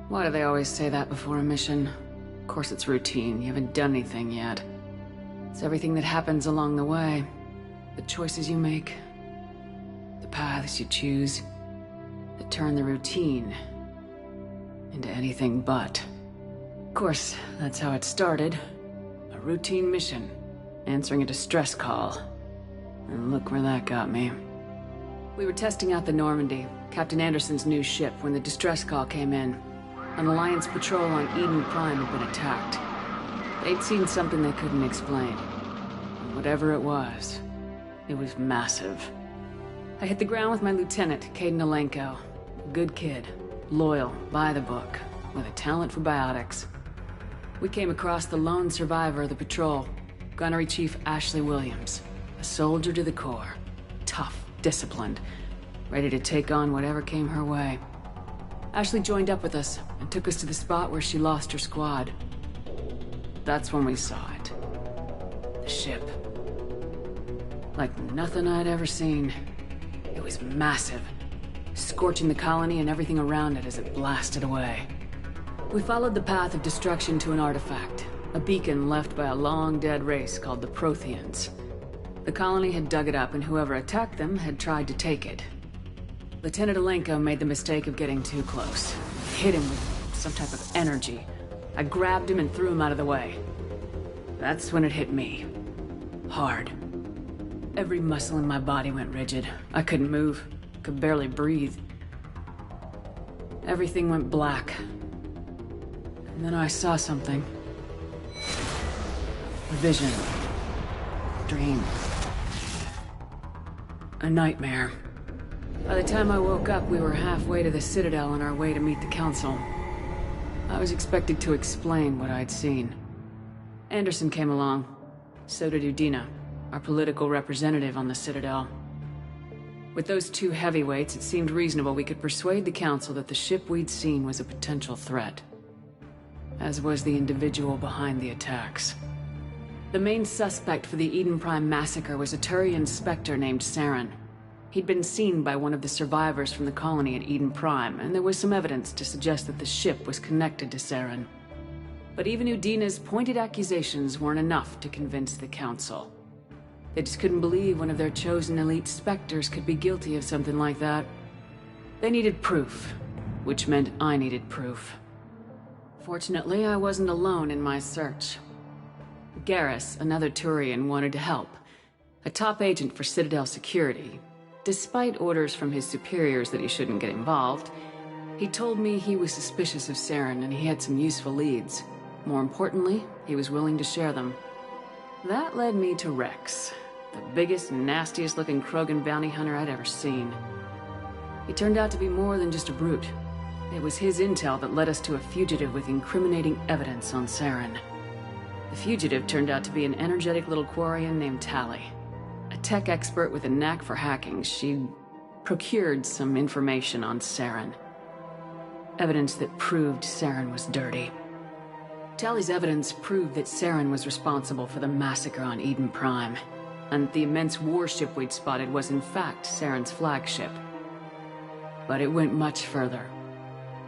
Why do they always say that before a mission? Of course it's routine, you haven't done anything yet. It's everything that happens along the way. The choices you make, the paths you choose, that turn the routine into anything but. Of course, that's how it started. A routine mission, answering a distress call. And look where that got me. We were testing out the Normandy, Captain Anderson's new ship, when the distress call came in. An Alliance patrol on Eden Prime had been attacked. They'd seen something they couldn't explain. And whatever it was massive. I hit the ground with my lieutenant, Kaidan Alenko. A good kid, loyal, by the book, with a talent for biotics. We came across the lone survivor of the patrol, Gunnery Chief Ashley Williams. A soldier to the core. Tough, disciplined, ready to take on whatever came her way. Ashley joined up with us and took us to the spot where she lost her squad. That's when we saw it. The ship. Like nothing I'd ever seen. It was massive, scorching the colony and everything around it as it blasted away. We followed the path of destruction to an artifact, a beacon left by a long-dead race called the Protheans. The colony had dug it up, and whoever attacked them had tried to take it. Lieutenant Alenko made the mistake of getting too close. Hit him with some type of energy. I grabbed him and threw him out of the way. That's when it hit me. Hard. Every muscle in my body went rigid. I couldn't move, could barely breathe. Everything went black. And then I saw something. A vision. Dream. A nightmare. By the time I woke up, we were halfway to the Citadel on our way to meet the Council. I was expected to explain what I'd seen. Anderson came along. So did Udina, our political representative on the Citadel. With those two heavyweights, it seemed reasonable we could persuade the Council that the ship we'd seen was a potential threat. As was the individual behind the attacks. The main suspect for the Eden Prime massacre was a Turian Spectre named Saren. He'd been seen by one of the survivors from the colony at Eden Prime, and there was some evidence to suggest that the ship was connected to Saren. But even Udina's pointed accusations weren't enough to convince the Council. They just couldn't believe one of their chosen elite Spectres could be guilty of something like that. They needed proof, which meant I needed proof. Fortunately, I wasn't alone in my search. Garrus, another Turian, wanted to help. A top agent for Citadel security. Despite orders from his superiors that he shouldn't get involved, he told me he was suspicious of Saren and he had some useful leads. More importantly, he was willing to share them. That led me to Rex, the biggest, nastiest looking Krogan bounty hunter I'd ever seen. He turned out to be more than just a brute. It was his intel that led us to a fugitive with incriminating evidence on Saren. The fugitive turned out to be an energetic little Quarian named Tali. A tech expert with a knack for hacking, she'd procured some information on Saren. Evidence that proved Saren was dirty. Tali's evidence proved that Saren was responsible for the massacre on Eden Prime, and the immense warship we'd spotted was in fact Saren's flagship. But it went much further.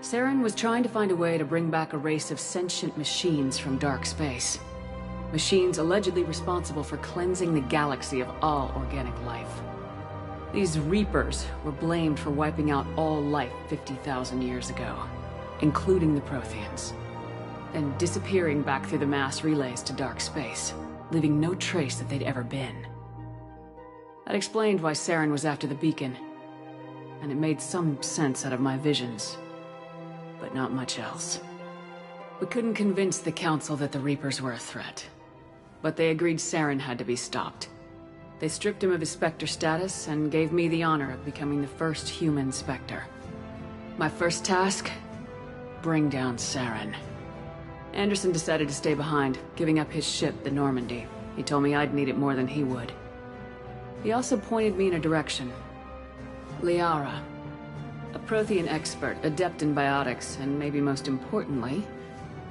Saren was trying to find a way to bring back a race of sentient machines from dark space. Machines allegedly responsible for cleansing the galaxy of all organic life. These Reapers were blamed for wiping out all life 50,000 years ago, including the Protheans, and disappearing back through the mass relays to dark space, leaving no trace that they'd ever been. That explained why Saren was after the beacon, and it made some sense out of my visions, but not much else. We couldn't convince the Council that the Reapers were a threat, but they agreed Saren had to be stopped. They stripped him of his Spectre status and gave me the honor of becoming the first human Spectre. My first task? Bring down Saren. Anderson decided to stay behind, giving up his ship, the Normandy. He told me I'd need it more than he would. He also pointed me in a direction. Liara. A Prothean expert, adept in biotics, and maybe most importantly,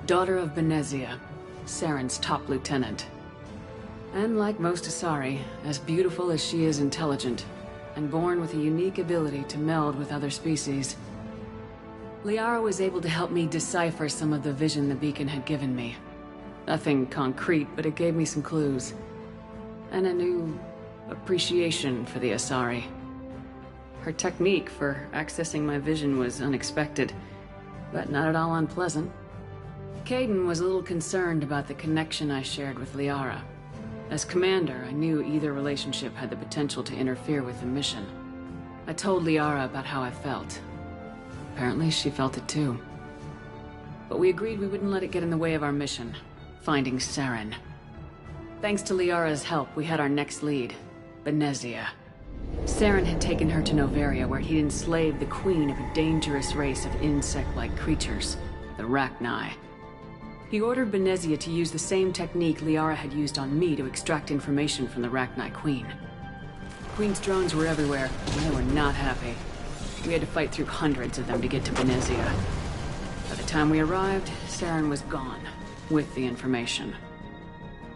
daughter of Benezia, Saren's top lieutenant. And like most Asari, as beautiful as she is intelligent, and born with a unique ability to meld with other species. Liara was able to help me decipher some of the vision the beacon had given me. Nothing concrete, but it gave me some clues. And a new appreciation for the Asari. Her technique for accessing my vision was unexpected, but not at all unpleasant. Kaidan was a little concerned about the connection I shared with Liara. As commander, I knew either relationship had the potential to interfere with the mission. I told Liara about how I felt. Apparently, she felt it too. But we agreed we wouldn't let it get in the way of our mission, finding Saren. Thanks to Liara's help, we had our next lead, Benezia. Saren had taken her to Noveria, where he'd enslaved the queen of a dangerous race of insect-like creatures, the Rachni. He ordered Benezia to use the same technique Liara had used on me to extract information from the Rachni queen. The queen's drones were everywhere, and they were not happy. We had to fight through hundreds of them to get to Benezia. By the time we arrived, Saren was gone, with the information.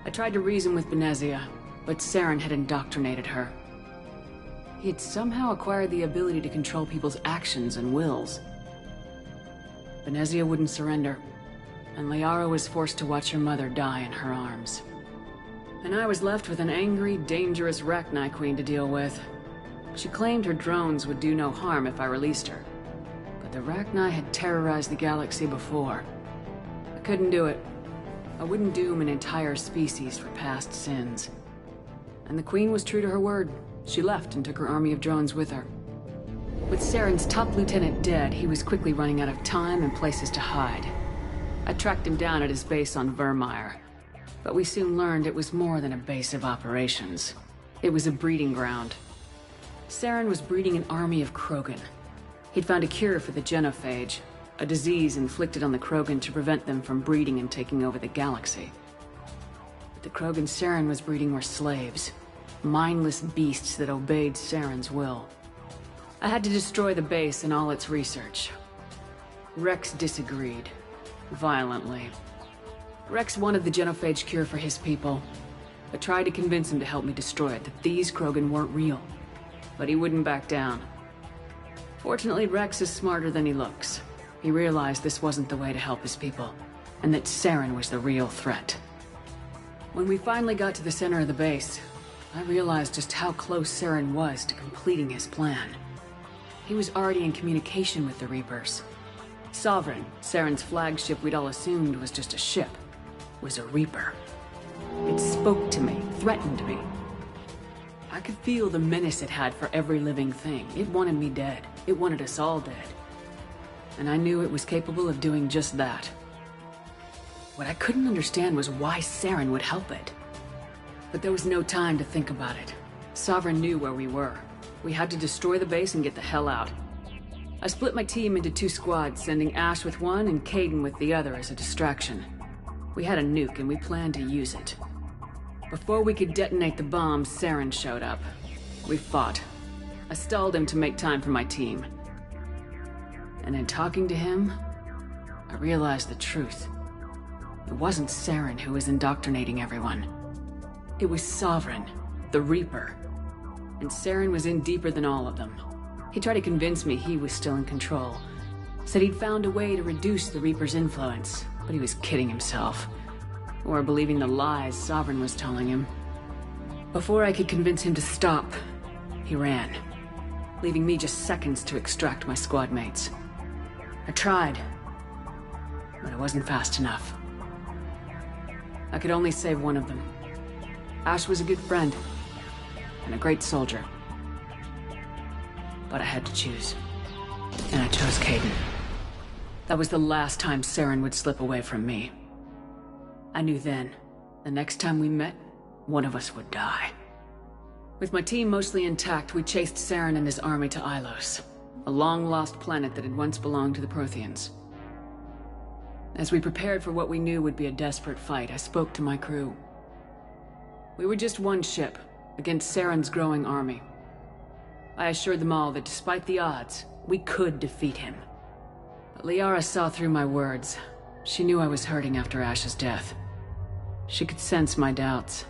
I tried to reason with Benezia, but Saren had indoctrinated her. He had somehow acquired the ability to control people's actions and wills. Benezia wouldn't surrender, and Liara was forced to watch her mother die in her arms. And I was left with an angry, dangerous Rachni queen to deal with. She claimed her drones would do no harm if I released her. But the Rachni had terrorized the galaxy before. I couldn't do it. I wouldn't doom an entire species for past sins. And the queen was true to her word. She left and took her army of drones with her. With Saren's top lieutenant dead, he was quickly running out of time and places to hide. I tracked him down at his base on Vermeer, but we soon learned it was more than a base of operations. It was a breeding ground. Saren was breeding an army of Krogan. He'd found a cure for the genophage, a disease inflicted on the Krogan to prevent them from breeding and taking over the galaxy. But the Krogan Saren was breeding were slaves, mindless beasts that obeyed Saren's will. I had to destroy the base and all its research. Rex disagreed, violently. Rex wanted the genophage cure for his people. I tried to convince him to help me destroy it, that these Krogan weren't real. But he wouldn't back down. Fortunately, Rex is smarter than he looks. He realized this wasn't the way to help his people, and that Saren was the real threat. When we finally got to the center of the base, I realized just how close Saren was to completing his plan. He was already in communication with the Reapers. Sovereign, Saren's flagship we'd all assumed was just a ship, was a Reaper. It spoke to me, threatened me. I could feel the menace it had for every living thing. It wanted me dead. It wanted us all dead. And I knew it was capable of doing just that. What I couldn't understand was why Saren would help it. But there was no time to think about it. Sovereign knew where we were. We had to destroy the base and get the hell out. I split my team into 2 squads, sending Ash with one and Kaidan with the other as a distraction. We had a nuke and we planned to use it. Before we could detonate the bomb, Saren showed up. We fought. I stalled him to make time for my team. And in talking to him, I realized the truth. It wasn't Saren who was indoctrinating everyone. It was Sovereign, the Reaper. And Saren was in deeper than all of them. He tried to convince me he was still in control. Said he'd found a way to reduce the Reaper's influence, but he was kidding himself. Or believing the lies Sovereign was telling him. Before I could convince him to stop, he ran, leaving me just seconds to extract my squad mates. I tried, but it wasn't fast enough. I could only save one of them. Ash was a good friend, and a great soldier. But I had to choose, and I chose Kaidan. That was the last time Saren would slip away from me. I knew then, the next time we met, one of us would die. With my team mostly intact, we chased Saren and his army to Ilos, a long-lost planet that had once belonged to the Protheans. As we prepared for what we knew would be a desperate fight, I spoke to my crew. We were just one ship, against Saren's growing army. I assured them all that despite the odds, we could defeat him. But Liara saw through my words. She knew I was hurting after Ash's death. She could sense my doubts.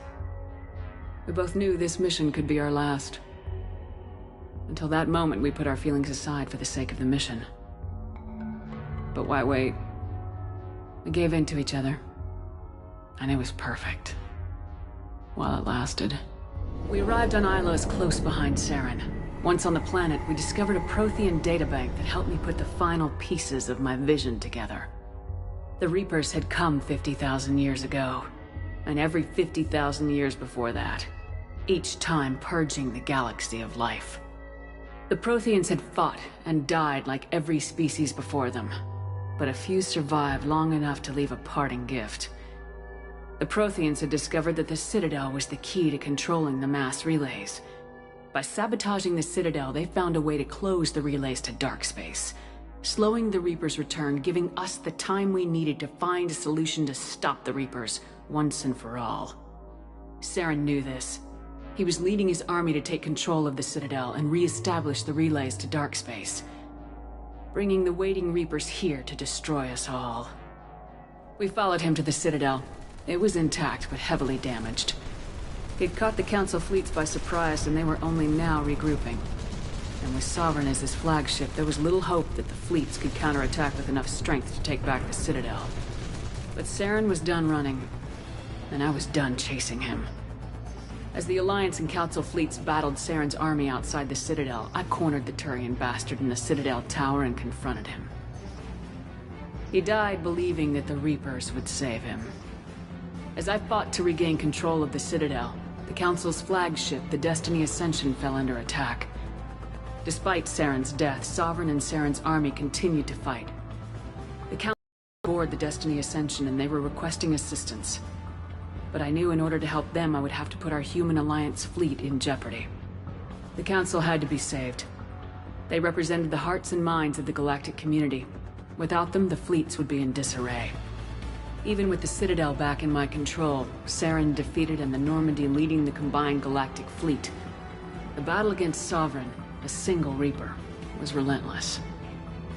We both knew this mission could be our last. Until that moment, we put our feelings aside for the sake of the mission. But why wait? We gave in to each other. And it was perfect. While it lasted. We arrived on Ilos close behind Saren. Once on the planet, we discovered a Prothean databank that helped me put the final pieces of my vision together. The Reapers had come 50,000 years ago, and every 50,000 years before that, each time purging the galaxy of life. The Protheans had fought and died like every species before them, but a few survived long enough to leave a parting gift. The Protheans had discovered that the Citadel was the key to controlling the mass relays. By sabotaging the Citadel, they found a way to close the relays to dark space, slowing the Reapers' return, giving us the time we needed to find a solution to stop the Reapers once and for all. Saren knew this. He was leading his army to take control of the Citadel and re-establish the relays to dark space, bringing the waiting Reapers here to destroy us all. We followed him to the Citadel. It was intact, but heavily damaged. He'd caught the Council fleets by surprise, and they were only now regrouping. And with Sovereign as his flagship, there was little hope that the fleets could counterattack with enough strength to take back the Citadel. But Saren was done running, and I was done chasing him. As the Alliance and Council fleets battled Saren's army outside the Citadel, I cornered the Turian bastard in the Citadel tower and confronted him. He died believing that the Reapers would save him. As I fought to regain control of the Citadel, the Council's flagship, the Destiny Ascension, fell under attack. Despite Saren's death, Sovereign and Saren's army continued to fight. The Council was aboard the Destiny Ascension and they were requesting assistance. But I knew in order to help them, I would have to put our human Alliance fleet in jeopardy. The Council had to be saved. They represented the hearts and minds of the galactic community. Without them, the fleets would be in disarray. Even with the Citadel back in my control, Saren defeated and the Normandy leading the combined galactic fleet. The battle against Sovereign, a single Reaper, was relentless.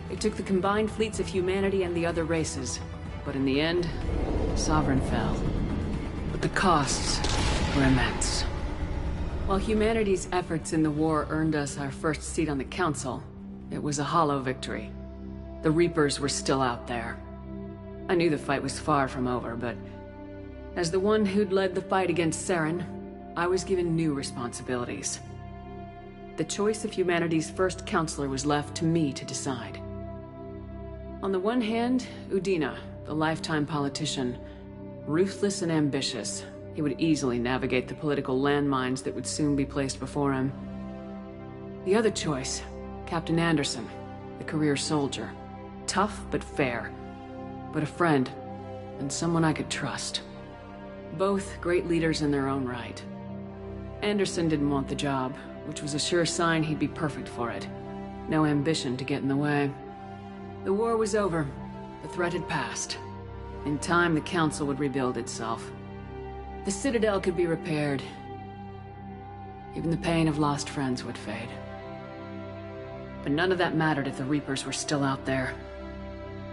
It took the combined fleets of humanity and the other races, but in the end, Sovereign fell. But the costs were immense. While humanity's efforts in the war earned us our first seat on the Council, it was a hollow victory. The Reapers were still out there. I knew the fight was far from over, but as the one who'd led the fight against Saren, I was given new responsibilities. The choice of humanity's first counselor was left to me to decide. On the one hand, Udina, the lifetime politician, ruthless and ambitious. He would easily navigate the political landmines that would soon be placed before him. The other choice, Captain Anderson, the career soldier. Tough but fair, but a friend, and someone I could trust. Both great leaders in their own right. Anderson didn't want the job, which was a sure sign he'd be perfect for it. No ambition to get in the way. The war was over. The threat had passed. In time, the Council would rebuild itself. The Citadel could be repaired. Even the pain of lost friends would fade. But none of that mattered if the Reapers were still out there.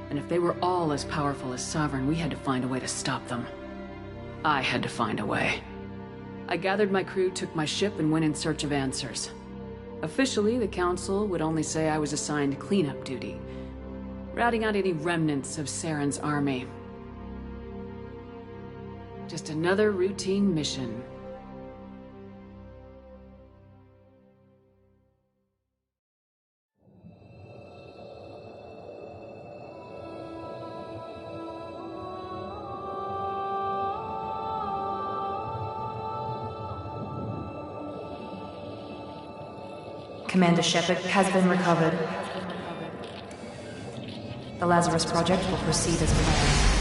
And if they were all as powerful as Sovereign, we had to find a way to stop them. I had to find a way. I gathered my crew, took my ship, and went in search of answers. Officially, the Council would only say I was assigned cleanup duty, routing out any remnants of Saren's army. Just another routine mission. Commander Shepard has been recovered. The Lazarus Project will proceed as planned.